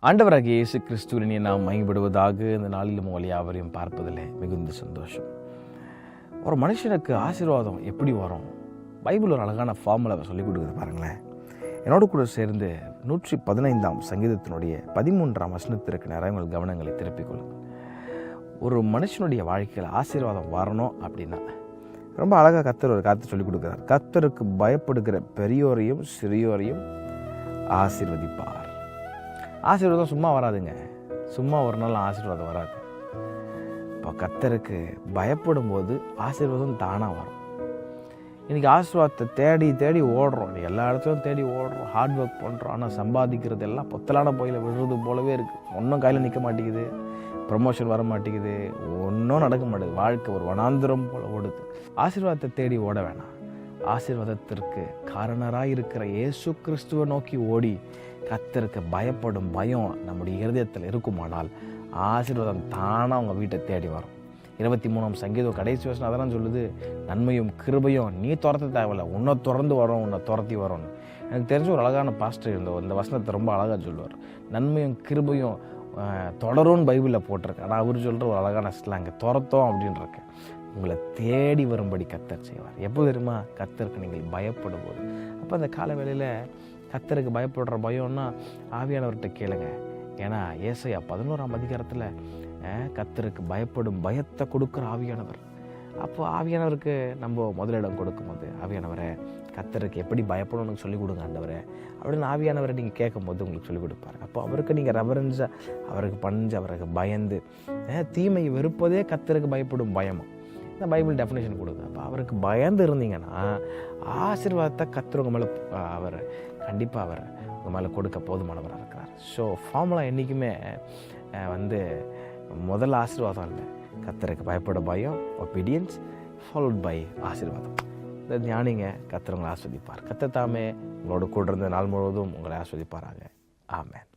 ஆண்டவராகிய இயேசு கிறிஸ்துவினை நாம் மகிமைப்படுவதாக இந்த நாளிலும் உங்களை யாவரையும் பார்ப்பதில் மிகுந்த சந்தோஷம். ஒரு மனுஷனுக்கு ஆசீர்வாதம் எப்படி வரும்? பைபிள் ஒரு அழகான ஃபார்முலா சொல்லிக் கொடுக்குது பாருங்களேன். என்னோடு கூட சேர்ந்து 115ஆம் சங்கீதத்தினுடைய 13ஆம் வசனத்திற்கு நிறைய உங்கள் கவனங்களை திருப்பிக் கொள்ளுங்கள். ஒரு மனுஷனுடைய வாழ்க்கையில் ஆசீர்வாதம் வரணும் அப்படின்னா ரொம்ப அழகாக கர்த்தர் ஒரு காத்து சொல்லிக் கொடுக்குறார். கர்த்தருக்கு பயப்படுகிற பெரியோரையும் சிறியோரையும் ஆசீர்வதிப்பார். ஆசீர்வாதம் சும்மா வராதுங்க. சும்மா ஒரு நாள் ஆசீர்வாதம் வராது. இப்போ கர்த்தருக்கு பயப்படும் போது ஆசீர்வாதம் தானாக வரும். இன்றைக்கி ஆசீர்வாதத்தை தேடி தேடி ஓடுறோம். இன்றைக்கி எல்லா இடத்துலையும் தேடி ஓடுறோம், ஹார்ட் ஒர்க் பண்ணுறோம். ஆனால் சம்பாதிக்கிறது எல்லாம் பொத்தலான போயில் விழுறது போலவே இருக்குது. ஒன்றும் கையில் நிற்க மாட்டேங்குது, ப்ரமோஷன் வர மாட்டேங்குது, ஒன்றும் நடக்க மாட்டேங்குது. வாழ்க்கை ஒரு வனாந்திரம் போல் ஓடுது. ஆசீர்வாதத்தை தேடி ஓட வேணாம். ஆசீர்வாதத்திற்கு காரணராக இருக்கிற இயேசு கிறிஸ்துவை நோக்கி ஓடி கர்த்தருக்கு பயப்படும் பயம் நம்முடைய இருதயத்தில் இருக்குமானால் ஆசீர்வாதம் தானாக அவங்க வீட்டை தேடி வரும். 23ஆம் சங்கீதம் கடைசி வசனம் அதெல்லாம் சொல்லுது, நன்மையும் கிருபையும் நீ துரத்த தேவையில்லை, உன்னை துறந்து வரும், உன்னை துரத்தி வரும்னு. எனக்கு தெரிஞ்ச ஒரு அழகான பாஸ்டர் இருந்தோம், இந்த வசனத்தை ரொம்ப அழகாக சொல்லுவார். நன்மையும் கிருபையும் தொடரும்னு பைபிளில் போட்டிருக்கு. ஆனால் அவர் சொல்கிற ஒரு அழகான ஸ்லாங் துரத்தோம் அப்படின்ருக்கு. உங்களை தேடி வரும்படி கர்த்தர் செய்வார். எப்போ தெரியுமா? கர்த்தருக்கு நீங்கள் பயப்படும் போது. அப்போ அந்த கால வேளையில் கர்த்தருக்கு பயப்படுற பயம்னா ஆவியானவர்கிட்ட கேளுங்க. ஏன்னா ஏசாயா 11ஆம் அதிகாரத்தில் கர்த்தருக்கு பயப்படும் பயத்தை கொடுக்குற ஆவியானவர். அப்போ ஆவியானவருக்கு நம்ம முதலிடம் கொடுக்கும்போது, ஆவியானவரை கர்த்தருக்கு எப்படி பயப்படணும்னு சொல்லிக் கொடுங்க ஆண்டவரை அப்படின்னு ஆவியானவரை நீங்கள் கேட்கும்போது உங்களுக்கு சொல்லிக் கொடுப்பாரு. அப்போ அவருக்கு நீங்கள் ரெவரன்ஸாக அவருக்கு பணிஞ்சு அவருக்கு பயந்து தீமையை வெறுப்பதே கர்த்தருக்கு பயப்படும் பயமா இந்த பைபிள் டெஃபினேஷன் கொடுங்க. அப்போ அவருக்கு பயந்து இருந்தீங்கன்னா ஆசீர்வாதத்தை கர்த்தர் உங்கள் மேலே அவர் கண்டிப்பாக அவர் உங்கள் மேலே கொடுக்க போதுமானவராக இருக்கிறார். ஸோ ஃபார்முலா என்றைக்குமே முதல் ஆசீர்வாதம் இல்லை, கர்த்தருக்கு பயப்பட பயம், ஒபீடியன்ஸ் ஃபாலோட் பை ஆசீர்வாதம். இந்த ஞானிங்க கர்த்தர் உங்களை ஆஸ்வதிப்பார். கர்த்தர் தாமே உங்களோட கூட இருந்த நாள் முழுவதும் உங்களை ஆஸ்வதிப்பாராங்க. ஆமென்.